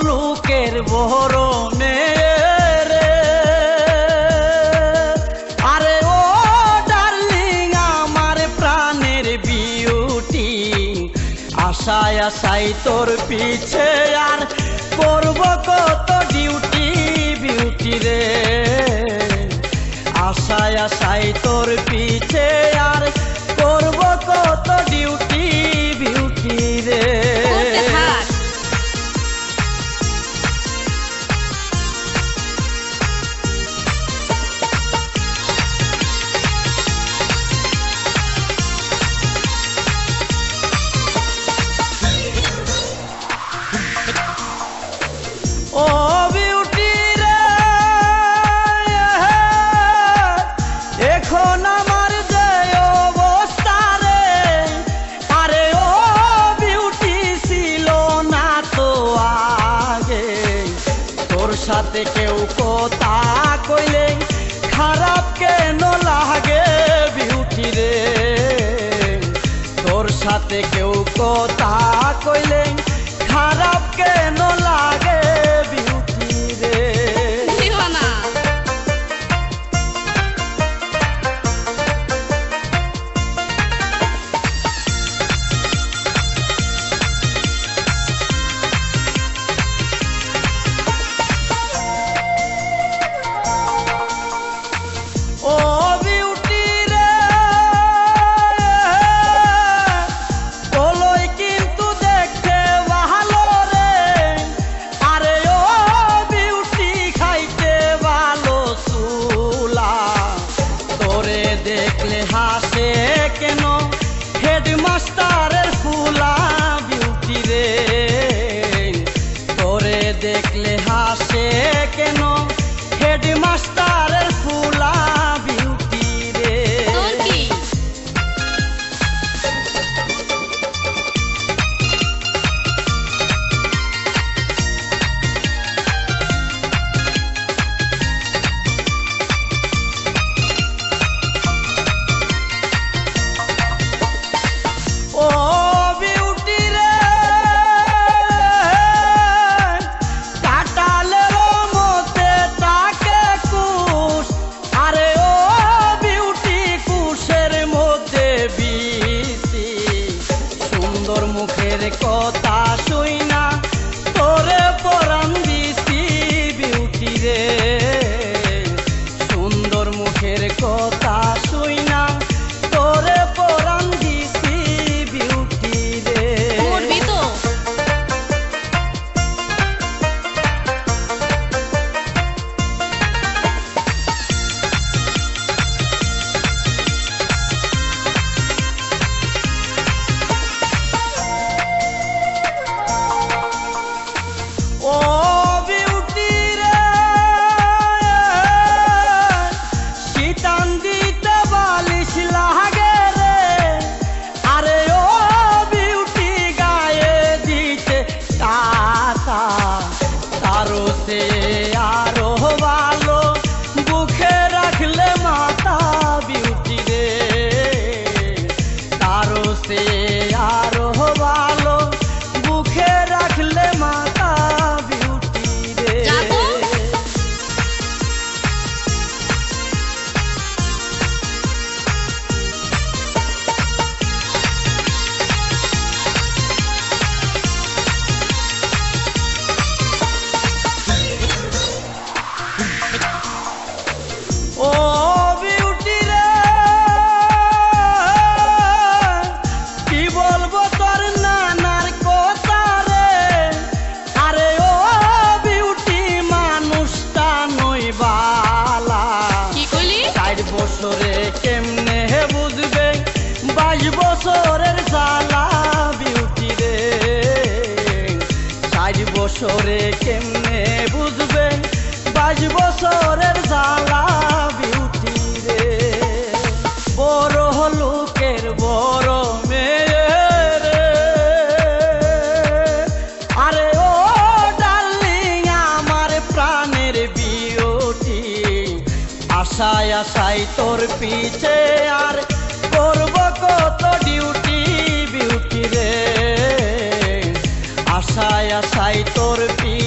লোকের বহরনে রে, আরে ও ডার্লিং আমার প্রাণের বিউটি, আশায় আশায় তোর পিছে আর করব কত ডিউটি বিউটি রে, আশায় আশায় তোর পিছে আর করব কত ডিউটি বিউটি রে। ও বিউটি রে, এখন আমার যে অবস্থা রে, আরে ও বিউটি ছিল না তো আগে, তোর সাথে কেউ কথা কইলে খারাপ কেন লাগে বিউটি রে, তোর সাথে কেউ কথা কইলে খারাপ কেন লাগে বিউটি রে। ও বিউটি রে, তোলই কিন্তু দেখতে ভালো রে, আরে ও বিউটি খাইতে ভালো চুলা, তোরে দেখলে হাসে কেন হেডমাস্টারের ফুলা বিউটি রে, তোরে দেখলে হাসে কেন হেডমাস্টারের ফুলা বিউটি রে। ও বিউটি রে, কাটালের মতে তাকে কুশ, আরে ও বিউটি কুশের মধ্যে বিসি, সুন্দর মুখের কথা শুইনা তোরে পরাণ দিছি বিউটি রে, সুন্দর মুখের কথা শুইনা তোরে পরাণ দিছি বিউটি রে। ও বিউটি রে, শীতান দিতে বালিশ লাগে রে, আরে ও বিউটি গায়ে দিতে কাঁথা, তারও সে আরো ভালো বুকে রাখলে মাথা বিউটি রে, তারও সে আরো ভালো বুকে রাখলে মাথা বিউটি রে। ও বিউটি রে, কি বলবো তোর নানার কথা রে, আরে ও বিউটি মানুষটা নই বালা, 60 বছরে কেমনে বুঝবে 22 বছরের জ্বালা বিউটি রে, 60 বছরে কেমনে বুঝবে 22 বছরের জ্বালা বিউটি রে। বড় লোকের বড় মেয়ে রে। আরে ও ডার্লিং আমার প্রাণের বিউটি, আশায় আশায় তোর পিছে আর করব কত ডিউটি বিউটি রে। আশায় আশায় তোর পিছে